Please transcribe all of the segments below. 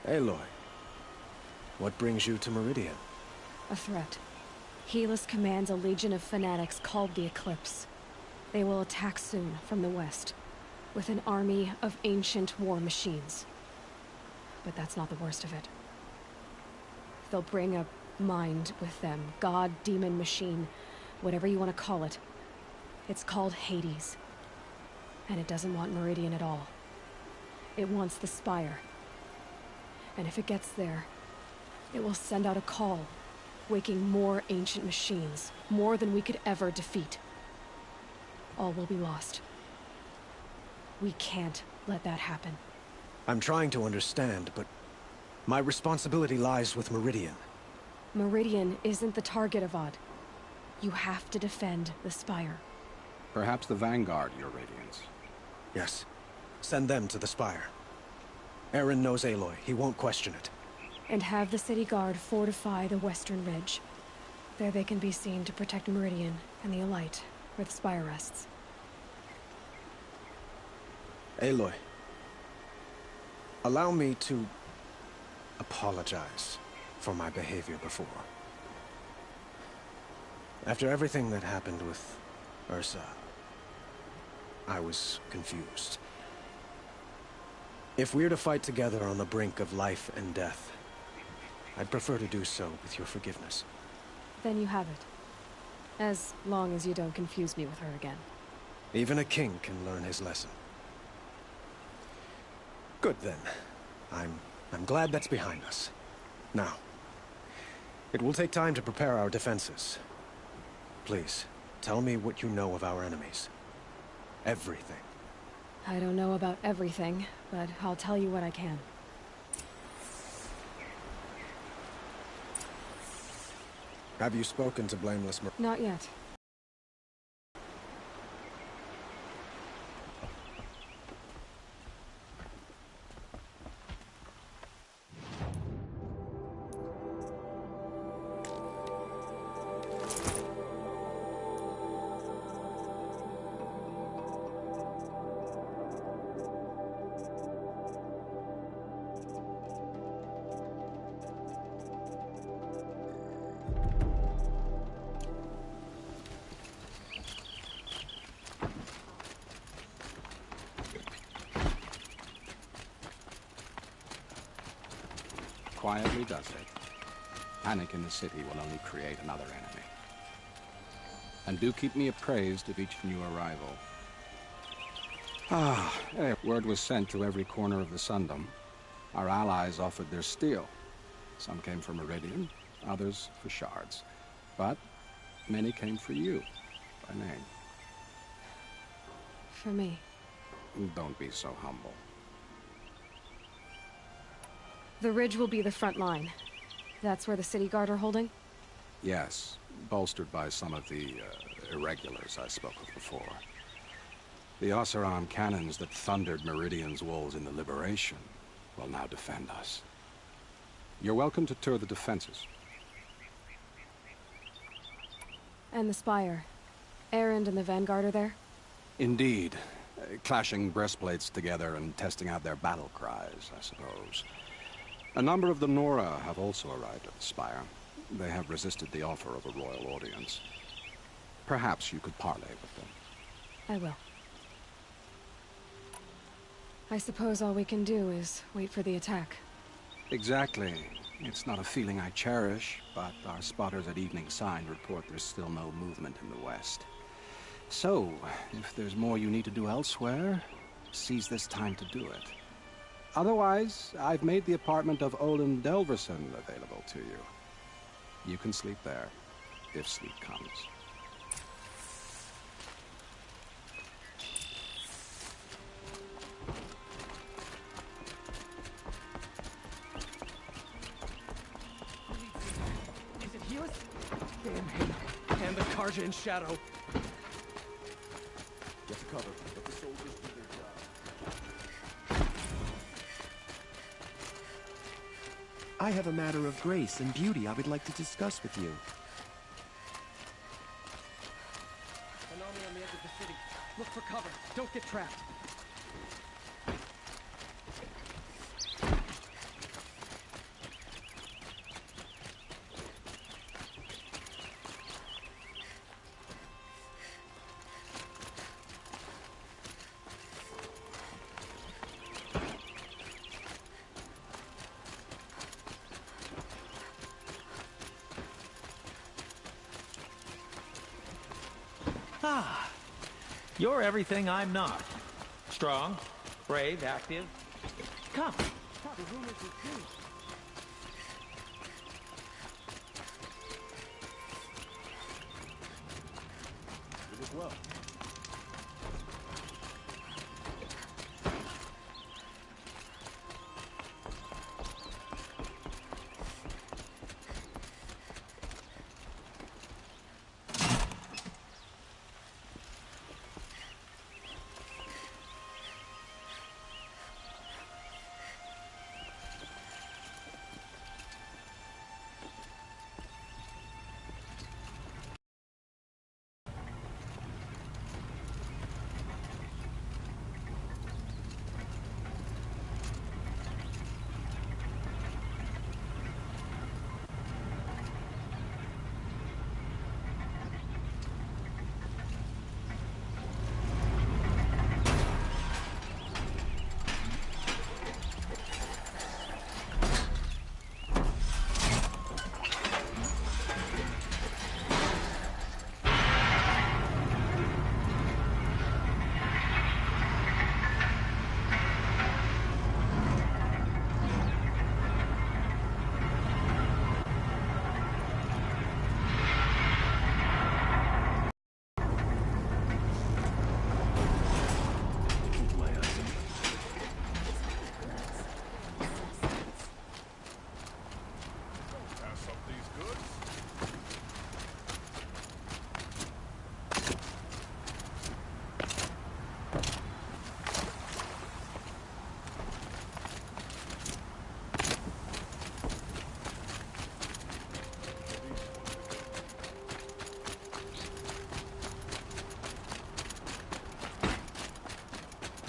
Aloy, what brings you to Meridian? A threat. Helis commands a legion of fanatics called the Eclipse. They will attack soon from the west, with an army of ancient war machines. But that's not the worst of it. They'll bring a mind with them, god, demon, machine, whatever you want to call it. It's called Hades. And it doesn't want Meridian at all. It wants the Spire. And if it gets there, it will send out a call, waking more ancient machines, more than we could ever defeat. All will be lost. We can't let that happen. I'm trying to understand, but my responsibility lies with Meridian. Meridian isn't the target, Avad. You have to defend the Spire. Perhaps the Vanguard, Your Radiance. Yes. Send them to the Spire. Eren knows Aloy. He won't question it. And have the city guard fortify the western ridge. There they can be seen to protect Meridian and the Elite, where the Spire rests. Aloy, allow me to apologize for my behavior before. After everything that happened with Ursa, I was confused. If we're to fight together on the brink of life and death, I'd prefer to do so with your forgiveness. Then you have it. As long as you don't confuse me with her again. Even a king can learn his lesson. Good then. I'm glad that's behind us. Now, it will take time to prepare our defenses. Please, tell me what you know of our enemies. Everything. I don't know about everything, but I'll tell you what I can. Have you spoken to Blameless Not yet. Quietly does it. Panic in the city will only create another enemy. And do keep me appraised of each new arrival. Word was sent to every corner of the Sundom. Our allies offered their steel. Some came for Meridian, others for shards. But many came for you, by name. For me. Don't be so humble. The ridge will be the front line. That's where the city guard are holding? Yes, bolstered by some of the irregulars I spoke of before. The Oseram cannons that thundered Meridian's walls in the Liberation will now defend us. You're welcome to tour the defenses. And the Spire. Erend and the Vanguard are there? Indeed. Clashing breastplates together and testing out their battle cries, I suppose. A number of the Nora have also arrived at the Spire. They have resisted the offer of a royal audience. Perhaps you could parley with them. I will. I suppose all we can do is wait for the attack. Exactly. It's not a feeling I cherish, but our spotters at Evening Sign report there's still no movement in the west. So, if there's more you need to do elsewhere, seize this time to do it. Otherwise, I've made the apartment of Olin Delverson available to you. You can sleep there, if sleep comes. Is it Helis? Damn him. And the Karja in Shadow. Get to cover. Let the soldiers do their job. I have a matter of grace and beauty I would like to discuss with you. An army on the edge of the city. Look for cover. Don't get trapped. You're everything I'm not. Strong, brave, active. Come. The rumors are true. You look well.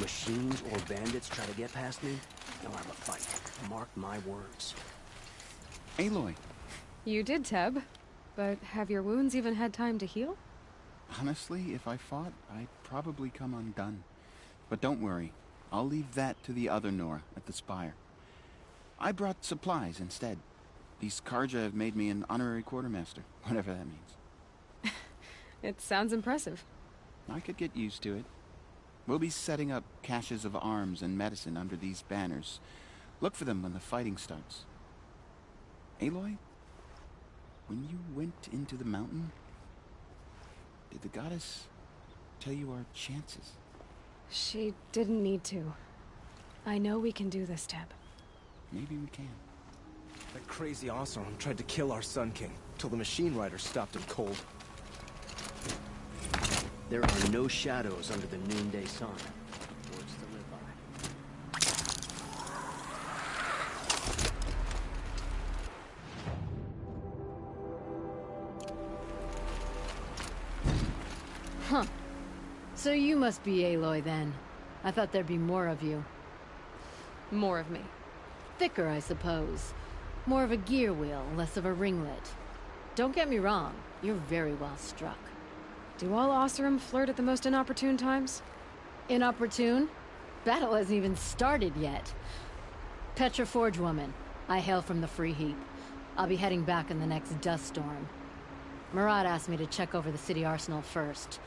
Machines or bandits try to get past me, they'll have a fight. Mark my words. Aloy, You did, Teb. But have your wounds even had time to heal? honestly, if I fought, I'd probably come undone. But don't worry, I'll leave that to the other Nora at the Spire. I brought supplies instead. These Karja have made me an honorary quartermaster, whatever that means. It sounds impressive. I could get used to it. We'll be setting up caches of arms and medicine under these banners. Look for them when the fighting starts. Aloy, when you went into the mountain, did the goddess tell you our chances? She didn't need to. I know we can do this, Teb. Maybe we can. That crazy Oseram tried to kill our Sun King, till the machine riders stopped him cold. There are no shadows under the noonday sun. Words to live by. Huh. So you must be Aloy then. I thought there'd be more of you. More of me. Thicker, I suppose. More of a gear wheel, less of a ringlet. Don't get me wrong, you're very well struck. Do all Oseram flirt at the most inopportune times? Inopportune? Battle hasn't even started yet. Petra Forge woman. I hail from the Free Heap. I'll be heading back in the next dust storm. Murad asked me to check over the city arsenal first.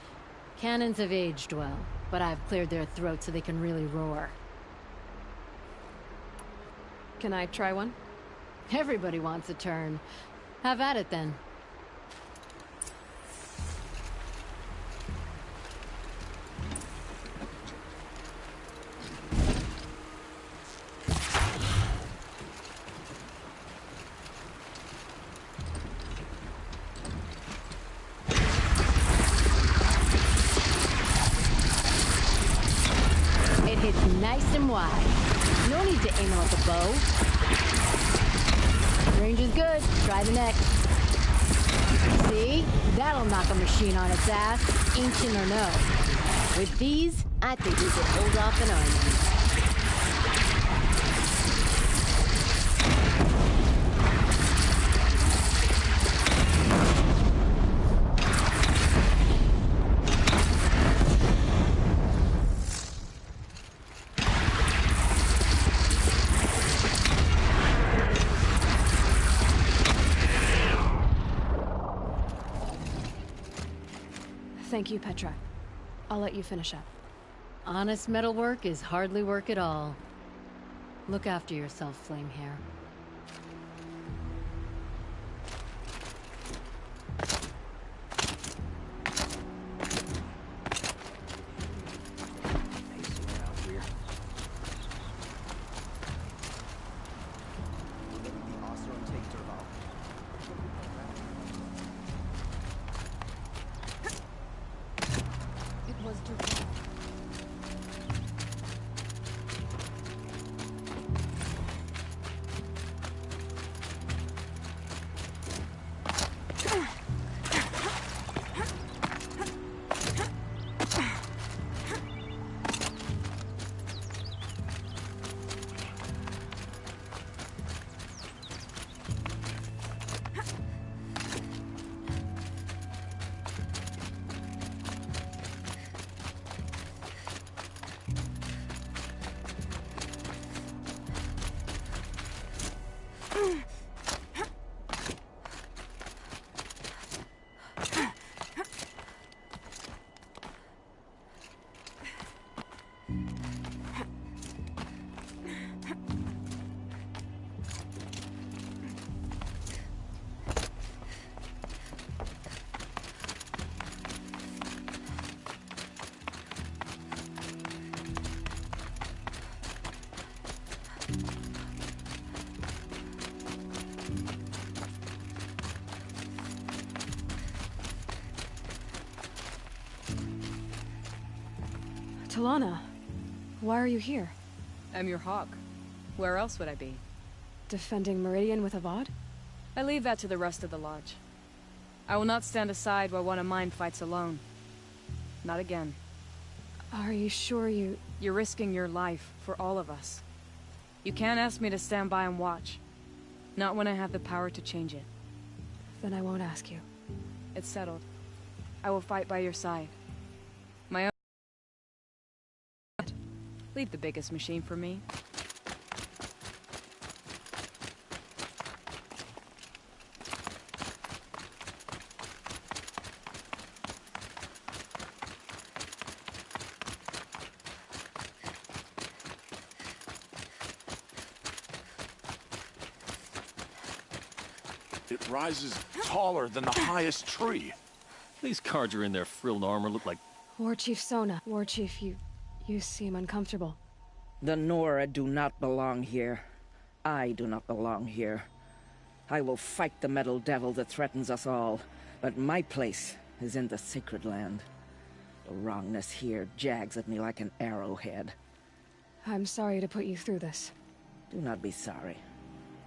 Cannons have aged well, but I've cleared their throats so they can really roar. Can I try one? Everybody wants a turn. Have at it then. It hits nice and wide. No need to aim it with a bow. Range is good. Try the next. See? That'll knock a machine on its ass, ancient or no. With these, I think we could hold off an army. Thank you, Petra. I'll let you finish up. Honest metalwork is hardly work at all. Look after yourself, Flamehair. It was too far. Talana, why are you here? I'm your hawk. Where else would I be? Defending Meridian with Avad? I leave that to the rest of the Lodge. I will not stand aside while one of mine fights alone. Not again. Are you sure you... You're risking your life for all of us. You can't ask me to stand by and watch. Not when I have the power to change it. Then I won't ask you. It's settled. I will fight by your side. My own... Leave the biggest machine for me. It rises taller than the highest tree. These guards are in their frilled armor look like... War Chief Sona. War Chief, you seem uncomfortable. The Nora do not belong here. I do not belong here. I will fight the metal devil that threatens us all, but my place is in the sacred land. The wrongness here jags at me like an arrowhead. I'm sorry to put you through this. Do not be sorry.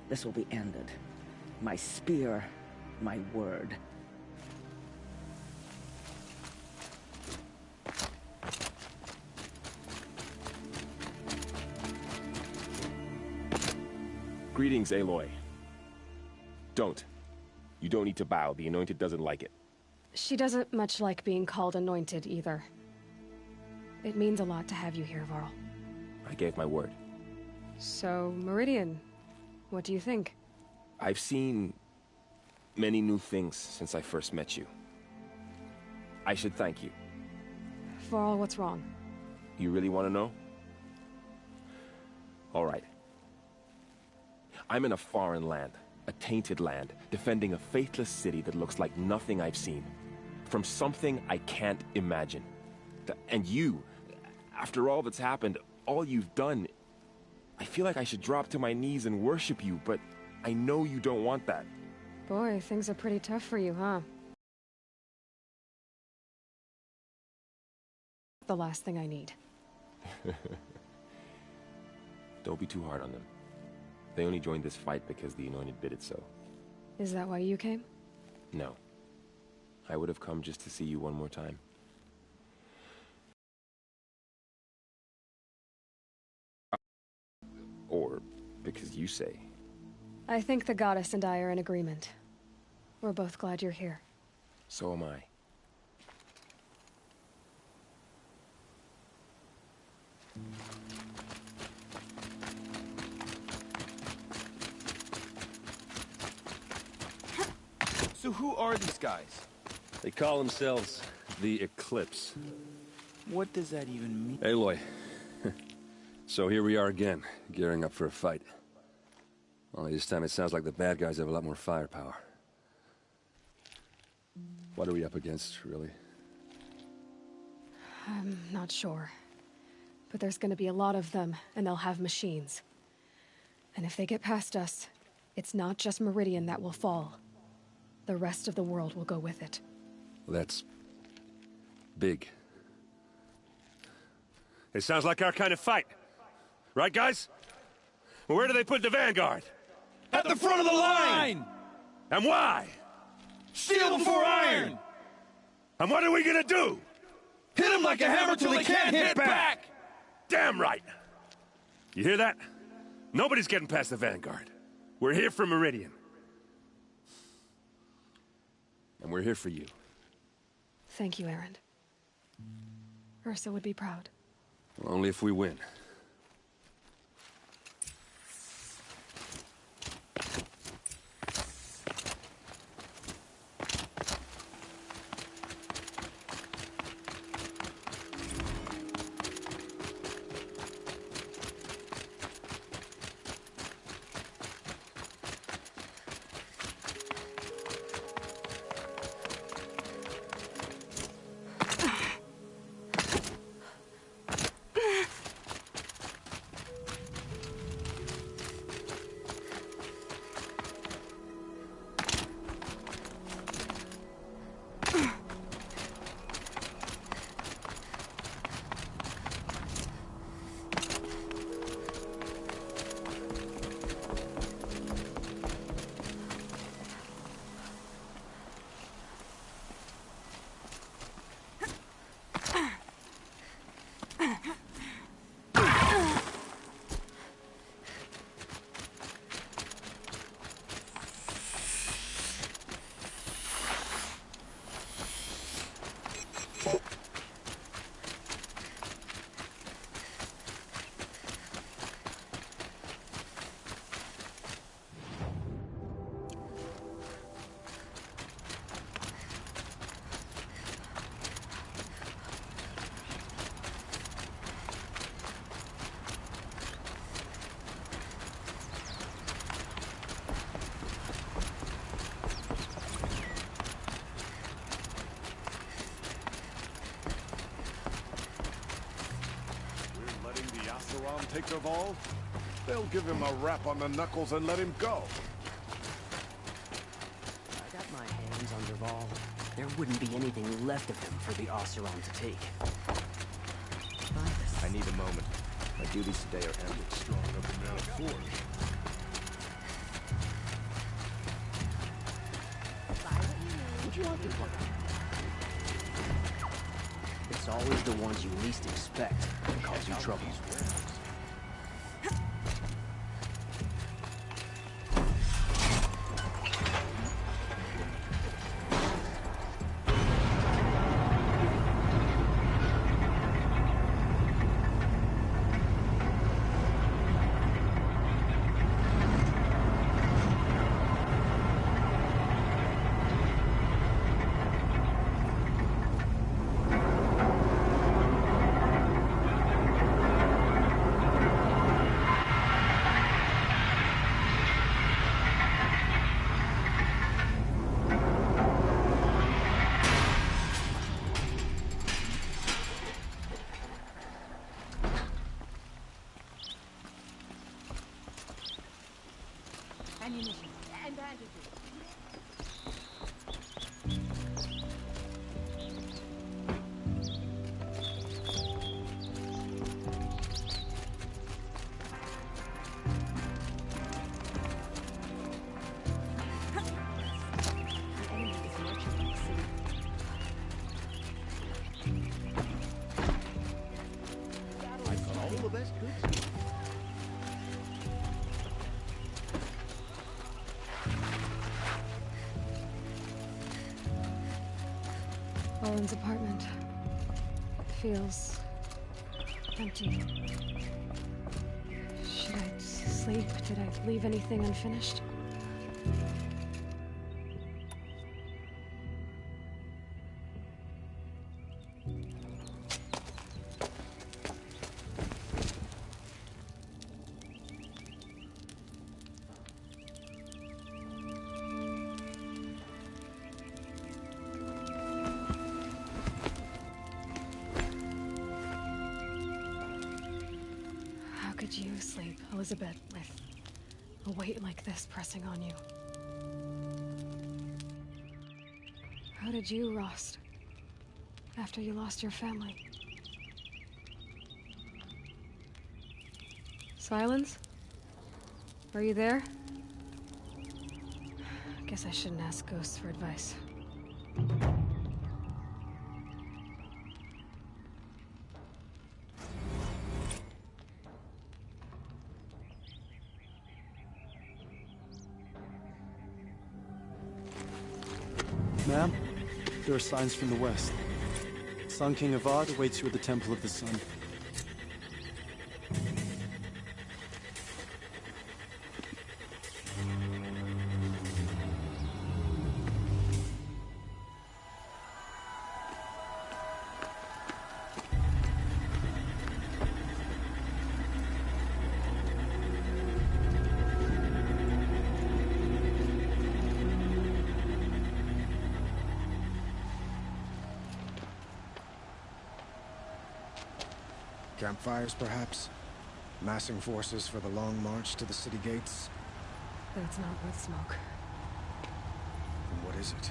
This will be ended. My spear, my word. Greetings, Aloy. Don't. You don't need to bow. The Anointed doesn't like it. She doesn't much like being called Anointed, either. It means a lot to have you here, Varl. I gave my word. So, Meridian, what do you think? I've seen many new things since I first met you. I should thank you. Varl, what's wrong? You really want to know? All right. I'm in a foreign land, a tainted land, defending a faithless city that looks like nothing I've seen. From something I can't imagine. And you, after all that's happened, all you've done, I feel like I should drop to my knees and worship you, but I know you don't want that. Boy, things are pretty tough for you, huh? The last thing I need. Don't be too hard on them. They only joined this fight because the Anointed bid it so. Is that why you came? No. I would have come just to see you one more time. Or because you say. I think the goddess and I are in agreement. We're both glad you're here. So am I. So who are these guys? They call themselves the Eclipse. What does that even mean? Aloy. So here we are again, gearing up for a fight. Only this time it sounds like the bad guys have a lot more firepower. What are we up against, really? I'm not sure. But there's gonna be a lot of them, and they'll have machines. And if they get past us, it's not just Meridian that will fall. The rest of the world will go with it. Well, that's... big. It sounds like our kind of fight. Right, guys? Where do they put the Vanguard? At the front of the line! And why? Steel before iron! And what are we gonna do? Hit him like a hammer till he can't hit back! Damn right! You hear that? Nobody's getting past the Vanguard. We're here for Meridian. And we're here for you. Thank you, Erend. Ursa would be proud. Well, only if we win. Take Revolve, they'll give him a rap on the knuckles and let him go. I got my hands on Revolve. There wouldn't be anything left of him for the Oseram to take. I need a moment. My duties today are ended. Strong enough to man a fort. Would you like to play? It's always the ones you least expect that cause you trouble. Ammunition and bandages. Owen's apartment feels empty. Should I sleep? Did I leave anything unfinished? Elizabeth, with a weight like this pressing on you. How did you, Rost? After you lost your family? Silence? Are you there? Guess I shouldn't ask ghosts for advice. Ma'am, there are signs from the west. Sun King Avad awaits you at the Temple of the Sun. Campfires, perhaps? Massing forces for the long march to the city gates? That's not with smoke. Then what is it?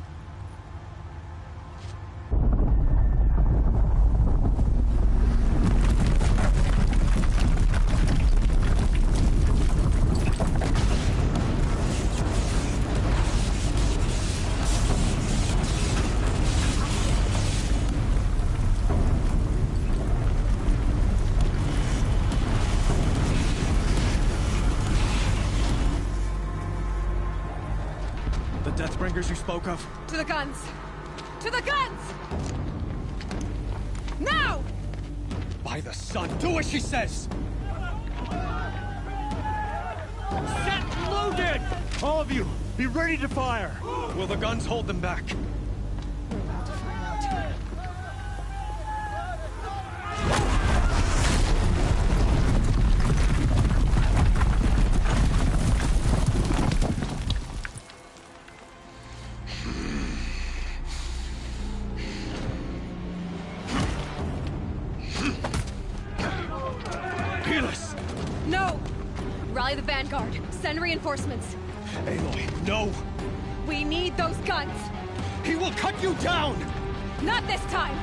Deathbringers you spoke of? To the guns! To the guns! Now! By the sun, do as she says! Set loaded! All of you, be ready to fire! Will the guns hold them back? We're about to find out. No! Rally the vanguard. Send reinforcements. Aloy, no! We need those guns! He will cut you down! Not this time!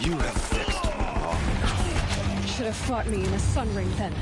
You have fixed me long enough. Should have fought me in the sun ring then.